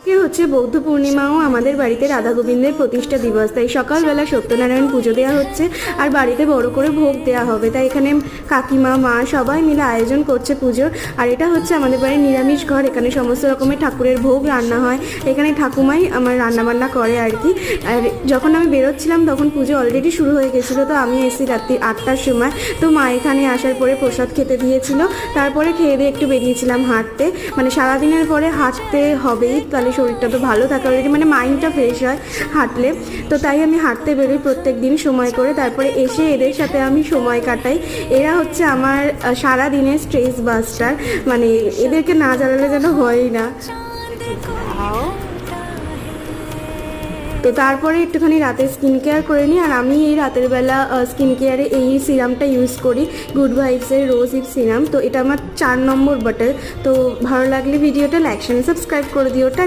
কে হচ্ছে বৌদ্ধ পূর্ণিমাও আমাদের বাড়িতে রাধা গোবিন্দের প্রতিষ্ঠা দিবস, তাই সকালবেলা সত্যনারায়ণ পুজো দেওয়া হচ্ছে আর বাড়িতে বড় করে ভোগ দেওয়া হবে। তাই এখানে কাকিমা মা সবাই মিলে আয়োজন করছে পুজোর। আর এটা হচ্ছে আমাদের বাড়ির নিরামিষ ঘর, এখানে সমস্ত রকমের ঠাকুরের ভোগ রান্না হয়। এখানে ঠাকুমাই আমার রান্নাবান্না করে আর কি। আর যখন আমি বেরোচ্ছিলাম তখন পুজো অলরেডি শুরু হয়ে গেছিলো, তো আমি এসেছি রাত্রি 8টার সময়। তো মা এখানে আসার পরে প্রসাদ খেতে দিয়েছিল, তারপরে খেয়ে দিয়ে একটু বেরিয়েছিলাম হাঁটতে। মানে সারাদিনের পরে হাঁটতে হবেই, তাহলে শরীরটা তো ভালো থাকে অলরেডি, মানে মাইন্ডটা ফ্রেশ হয় হাঁটলে। তো তাই আমি হাঁটতে বেরোই প্রত্যেক দিন সময় করে, তারপরে এসে এদের সাথে আমি সময় কাটাই। এরা হচ্ছে আমার সারা দিনের স্ট্রেস বাস্টার, মানে এদেরকে না জ্বালালে যেন হয়ই না। তো তারপরে একটুখানি রাতে স্কিন কেয়ার করে নিই। আর আমি এই রাতের বেলা স্কিন কেয়ারে এই সিরামটা ইউজ করি, গুড ভাইবসের রোজ হিপ সিরাম। তো এটা আমার 4 নম্বর বটল। তো ভালো লাগলে ভিডিওটা লাইক সাবস্ক্রাইব করে দিও। টাটা।